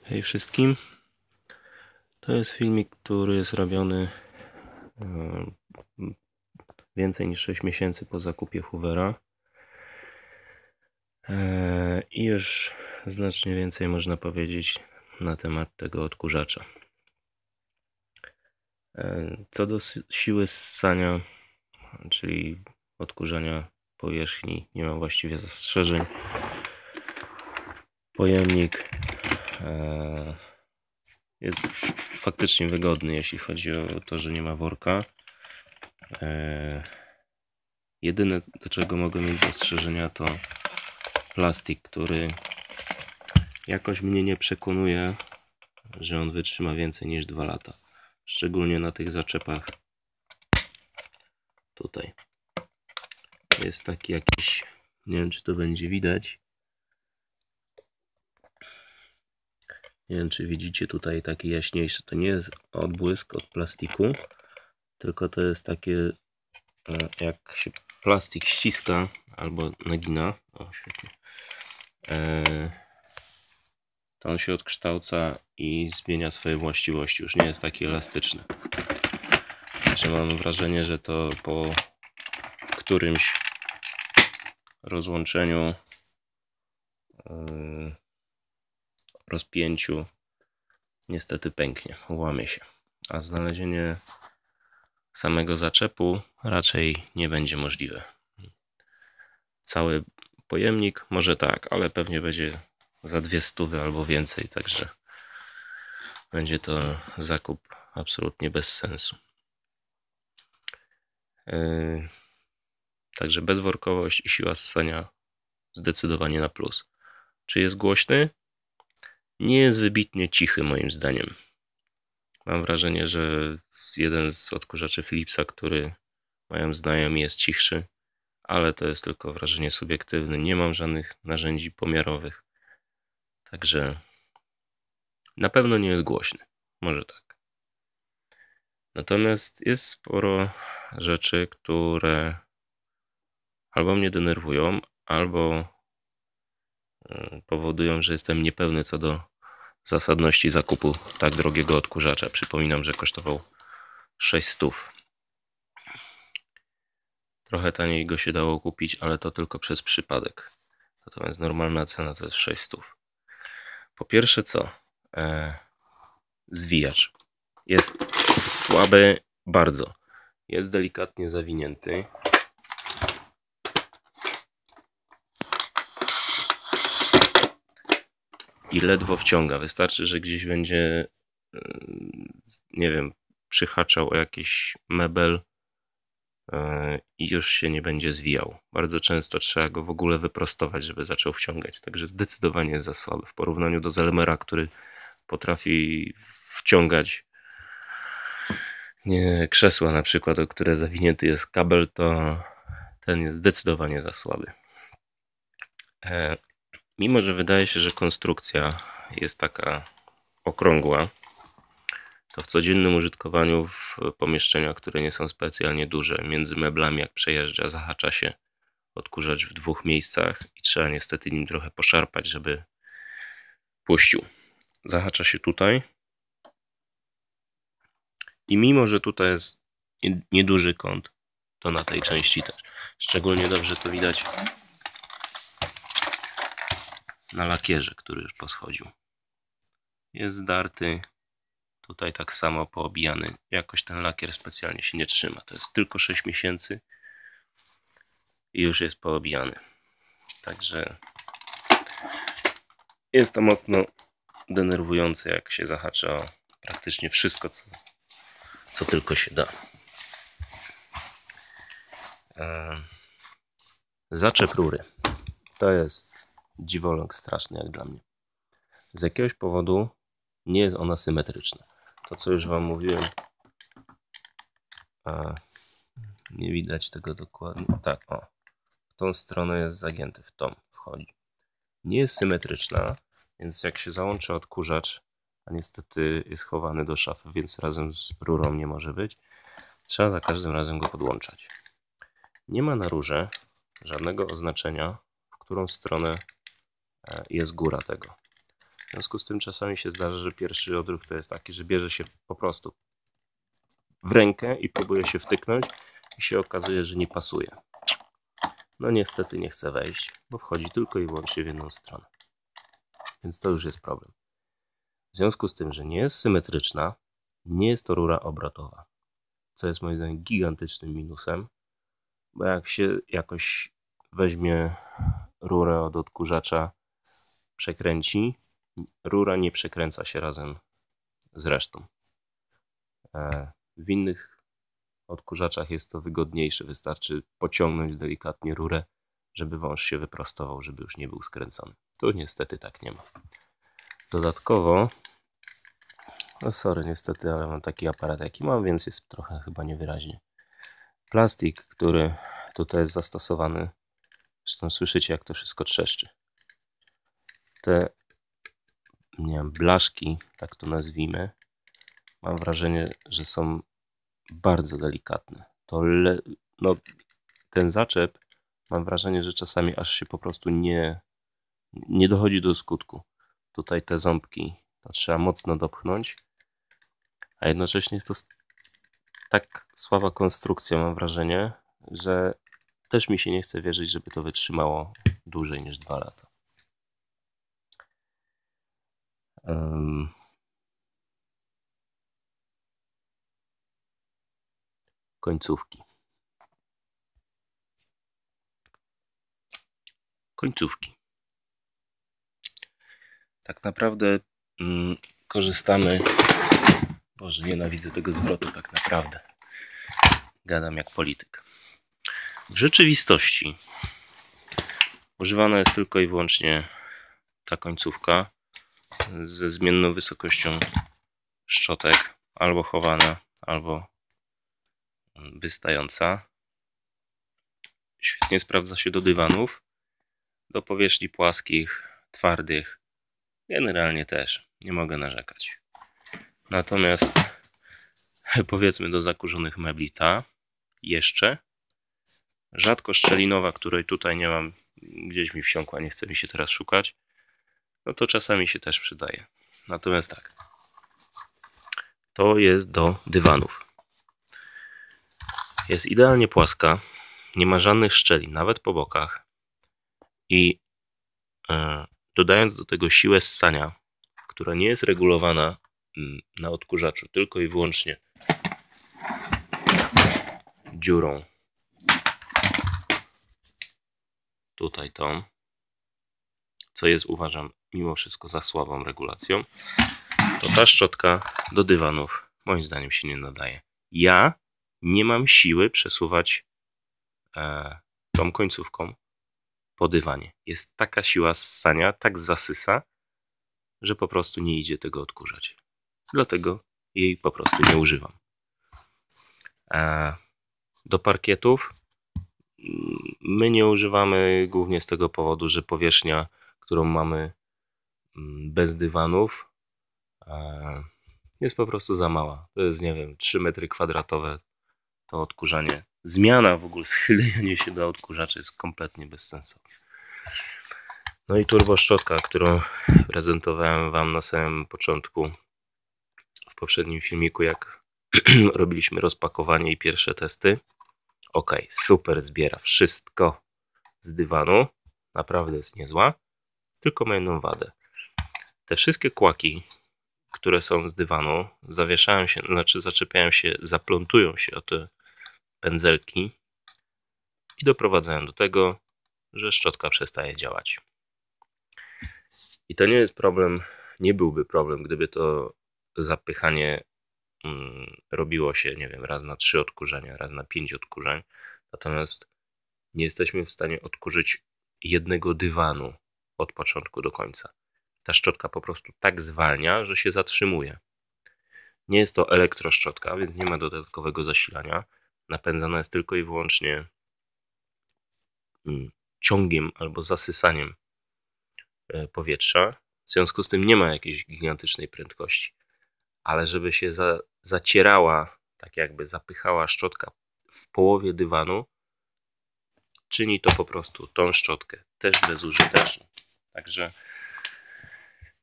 Hej wszystkim, to jest filmik, który jest robiony więcej niż 6 miesięcy po zakupie Hoovera i już znacznie więcej można powiedzieć na temat tego odkurzacza. Co do siły ssania, czyli odkurzania powierzchni, nie mam właściwie zastrzeżeń. Pojemnik jest faktycznie wygodny, jeśli chodzi o to, że nie ma worka. Jedyne, do czego mogę mieć zastrzeżenia, to plastik, który jakoś mnie nie przekonuje, że on wytrzyma więcej niż 2 lata. Szczególnie na tych zaczepach. Tutaj jest taki jakiś, nie wiem, czy to będzie widać. Nie wiem, czy widzicie tutaj taki jaśniejszy. To nie jest odbłysk od plastiku, tylko to jest takie, jak się plastik ściska albo nagina. O, świetnie. To on się odkształca i zmienia swoje właściwości. Już nie jest taki elastyczny. Także mam wrażenie, że to po którymś rozłączeniu, rozpięciu niestety pęknie, łamie się. A znalezienie samego zaczepu raczej nie będzie możliwe. Cały pojemnik może tak, ale pewnie będzie za 200 albo więcej, także będzie to zakup absolutnie bez sensu. Także bezworkowość i siła ssania zdecydowanie na plus. Czy jest głośny? Nie jest wybitnie cichy moim zdaniem. Mam wrażenie, że jeden z odkurzaczy Philipsa, który mają znajomi, jest cichszy, ale to jest tylko wrażenie subiektywne. Nie mam żadnych narzędzi pomiarowych. Także na pewno nie jest głośny. Może tak. Natomiast jest sporo rzeczy, które albo mnie denerwują, albo powodują, że jestem niepewny co do zasadności zakupu tak drogiego odkurzacza. Przypominam, że kosztował 600. Trochę taniej go się dało kupić, ale to tylko przez przypadek. Natomiast normalna cena to jest 600. Po pierwsze co? Zwijacz. Jest słaby bardzo. Jest delikatnie zawinięty. I ledwo wciąga. Wystarczy, że gdzieś będzie, nie wiem, przyhaczał o jakiś mebel i już się nie będzie zwijał. Bardzo często trzeba go w ogóle wyprostować, żeby zaczął wciągać. Także zdecydowanie jest za słaby. W porównaniu do Zelmera, który potrafi wciągać krzesła na przykład, o które zawinięty jest kabel, to ten jest zdecydowanie za słaby. Mimo że wydaje się, że konstrukcja jest taka okrągła, to w codziennym użytkowaniu w pomieszczeniach, które nie są specjalnie duże, między meblami jak przejeżdża, zahacza się odkurzacz w 2 miejscach i trzeba niestety nim trochę poszarpać, żeby puścił. Zahacza się tutaj i mimo że tutaj jest nieduży kąt, to na tej części też. Szczególnie dobrze to widać na lakierze, który już poschodził. Jest zdarty. Tutaj tak samo poobijany. Jakoś ten lakier specjalnie się nie trzyma. To jest tylko 6 miesięcy i już jest poobijany. Także jest to mocno denerwujące, jak się zahacza o praktycznie wszystko, co tylko się da. Zaczep rury. To jest dziwoląg straszny jak dla mnie. Z jakiegoś powodu nie jest ona symetryczna. To, co już wam mówiłem, nie widać tego dokładnie. Tak, o. W tą stronę jest zagięty, w tą wchodzi. Nie jest symetryczna, więc jak się załączy odkurzacz, a niestety jest chowany do szafy, więc razem z rurą nie może być, trzeba za każdym razem go podłączać. Nie ma na rurze żadnego oznaczenia, w którą stronę jest góra tego. W związku z tym czasami się zdarza, że pierwszy odruch to jest taki, że bierze się po prostu w rękę i próbuje się wtyknąć i się okazuje, że nie pasuje. No niestety nie chce wejść, bo wchodzi tylko i wyłącznie w jedną stronę. Więc to już jest problem. W związku z tym, że nie jest symetryczna, nie jest to rura obrotowa. Co jest moim zdaniem gigantycznym minusem, bo jak się jakoś weźmie rurę od odkurzacza, przekręci, rura nie przekręca się razem z resztą. W innych odkurzaczach jest to wygodniejsze. Wystarczy pociągnąć delikatnie rurę, żeby wąż się wyprostował, żeby już nie był skręcony. Tu niestety tak nie ma. Dodatkowo, no sorry niestety, ale mam taki aparat jaki mam, więc jest trochę chyba niewyraźnie. Plastik, który tutaj jest zastosowany, zresztą słyszycie jak to wszystko trzeszczy. Te, nie wiem, blaszki, tak to nazwijmy, mam wrażenie, że są bardzo delikatne. Ten zaczep, mam wrażenie, że czasami aż się po prostu nie dochodzi do skutku. Tutaj te ząbki to trzeba mocno dopchnąć, a jednocześnie jest to tak słaba konstrukcja, mam wrażenie, że też mi się nie chce wierzyć, żeby to wytrzymało dłużej niż 2 lata. Końcówki. Tak naprawdę korzystamy... Boże, nienawidzę tego zwrotu tak naprawdę. Gadam jak polityk. W rzeczywistości używana jest tylko i wyłącznie ta końcówka ze zmienną wysokością szczotek, albo chowana, albo wystająca. Świetnie sprawdza się do dywanów, do powierzchni płaskich, twardych. Generalnie też nie mogę narzekać. Natomiast powiedzmy do zakurzonych mebli ta jeszcze rzadko szczelinowa, której tutaj nie mam, gdzieś mi wsiąkła, nie chce mi się teraz szukać, no to czasami się też przydaje. Natomiast tak, to jest do dywanów. Jest idealnie płaska, nie ma żadnych szczelin, nawet po bokach, i dodając do tego siłę ssania, która nie jest regulowana na odkurzaczu, tylko i wyłącznie dziurą tutaj tą, co jest, uważam, mimo wszystko za słabą regulacją, to ta szczotka do dywanów moim zdaniem się nie nadaje. Ja nie mam siły przesuwać tą końcówką po dywanie. Jest taka siła ssania, tak zasysa, że po prostu nie idzie tego odkurzać. Dlatego jej po prostu nie używam. Do parkietów my nie używamy głównie z tego powodu, że powierzchnia, którą mamy bez dywanów, jest po prostu za mała. To jest, nie wiem, 3 metry kwadratowe to odkurzanie. Zmiana w ogóle, schylenie się do odkurzacza jest kompletnie bezsensowne. No i turboszczotka, którą prezentowałem Wam na samym początku w poprzednim filmiku, jak robiliśmy rozpakowanie i pierwsze testy. Ok, super, zbiera wszystko z dywanu. Naprawdę jest niezła. Tylko ma jedną wadę. Te wszystkie kłaki, które są z dywanu, zawieszają się, znaczy zaczepiają się, zaplątują się o te pędzelki i doprowadzają do tego, że szczotka przestaje działać. I to nie jest problem, nie byłby problem, gdyby to zapychanie robiło się, nie wiem, raz na 3 odkurzenia, raz na 5 odkurzeń. Natomiast nie jesteśmy w stanie odkurzyć jednego dywanu od początku do końca. Ta szczotka po prostu tak zwalnia, że się zatrzymuje. Nie jest to elektroszczotka, więc nie ma dodatkowego zasilania. Napędzana jest tylko i wyłącznie ciągiem albo zasysaniem powietrza. W związku z tym nie ma jakiejś gigantycznej prędkości. Ale żeby się zacierała, tak jakby zapychała szczotka w połowie dywanu, czyni to po prostu tą szczotkę też bezużyteczną. Także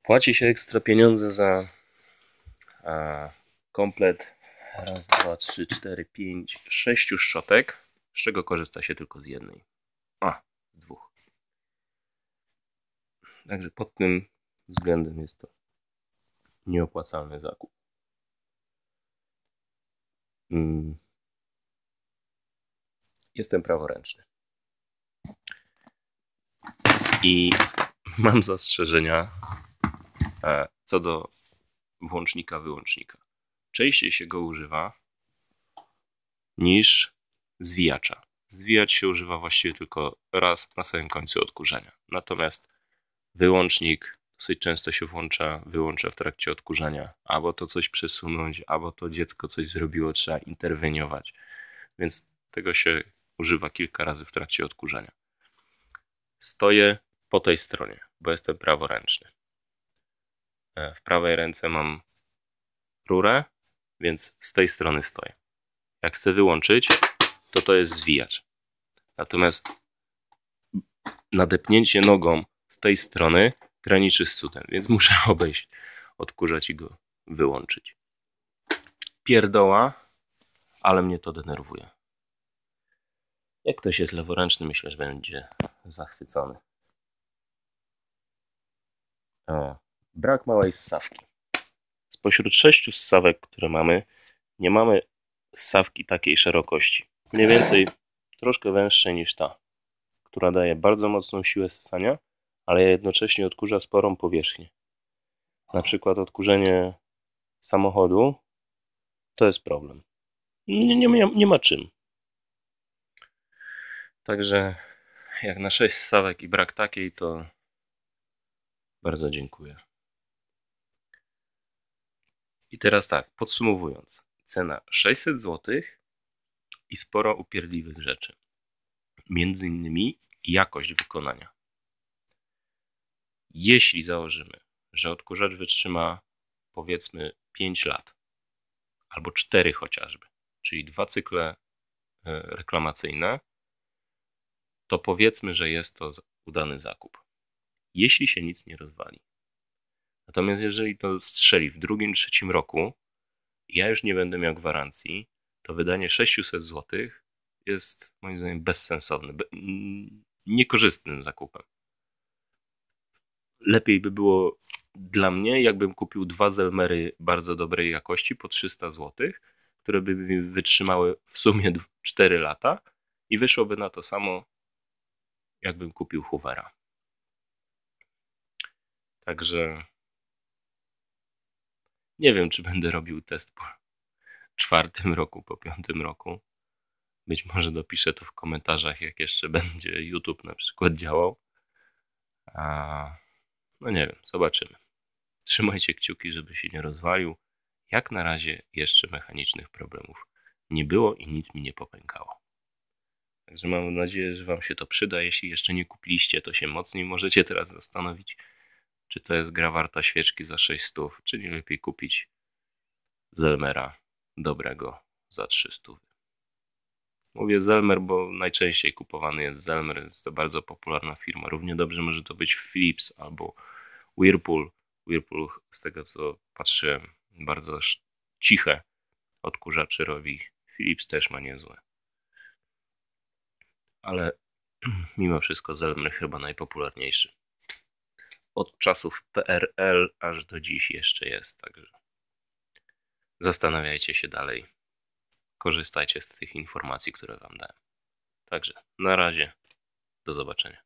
Płaci się ekstra pieniądze za komplet 1, 2, 3, 4, 5, 6 szczotek, z czego korzysta się tylko z jednej. Z 2. Także pod tym względem jest to nieopłacalny zakup. Jestem praworęczny. I mam zastrzeżenia co do włącznika, wyłącznika. Częściej się go używa niż zwijacza. Zwijacz się używa właściwie tylko raz na samym końcu odkurzania. Natomiast wyłącznik dosyć często się wyłącza w trakcie odkurzania. Albo to coś przesunąć, albo to dziecko coś zrobiło, trzeba interweniować. Więc tego się używa kilka razy w trakcie odkurzania. Stoję po tej stronie, bo jestem praworęczny. W prawej ręce mam rurę, więc z tej strony stoję. Jak chcę wyłączyć, to jest zwijacz. Natomiast nadepnięcie nogą z tej strony graniczy z cudem, więc muszę obejść, odkurzać i go wyłączyć. Pierdoła, ale mnie to denerwuje. Jak ktoś jest leworęczny, myślę, że będzie zachwycony. Brak małej ssawki. Spośród 6 ssawek, które mamy, nie mamy ssawki takiej szerokości. Mniej więcej troszkę węższej niż ta, która daje bardzo mocną siłę ssania, ale jednocześnie odkurza sporą powierzchnię. Na przykład odkurzenie samochodu to jest problem. Nie ma czym. Także jak na 6 ssawek i brak takiej, to bardzo dziękuję. I teraz tak, podsumowując. Cena 600 zł i sporo upierdliwych rzeczy. Między innymi jakość wykonania. Jeśli założymy, że odkurzacz wytrzyma powiedzmy 5 lat, albo 4 chociażby, czyli 2 cykle reklamacyjne, to powiedzmy, że jest to udany zakup. Jeśli się nic nie rozwali. Natomiast jeżeli to strzeli w 2., 3. roku, ja już nie będę miał gwarancji, to wydanie 600 zł jest moim zdaniem bezsensowne, niekorzystnym zakupem. Lepiej by było dla mnie, jakbym kupił 2 Zelmery bardzo dobrej jakości po 300 zł, które by mi wytrzymały w sumie 4 lata i wyszłoby na to samo, jakbym kupił Hoovera. Także nie wiem, czy będę robił test po 4. roku, po 5. roku. Być może dopiszę to w komentarzach, jak jeszcze będzie YouTube na przykład działał. No nie wiem, zobaczymy. Trzymajcie kciuki, żeby się nie rozwalił. Jak na razie jeszcze mechanicznych problemów nie było i nic mi nie popękało. Także mam nadzieję, że Wam się to przyda. Jeśli jeszcze nie kupiliście, to się mocniej możecie teraz zastanowić, czy to jest gra warta świeczki za 600, czy nie lepiej kupić Zelmera dobrego za 300. Mówię Zelmer, bo najczęściej kupowany jest Zelmer. Jest to bardzo popularna firma. Równie dobrze może to być Philips albo Whirlpool. Whirlpool, z tego co patrzyłem, bardzo ciche odkurzacze robi. Philips też ma niezłe. Ale mimo wszystko Zelmer chyba najpopularniejszy. Od czasów PRL aż do dziś jeszcze jest. Także zastanawiajcie się dalej. Korzystajcie z tych informacji, które Wam dałem. Także na razie. Do zobaczenia.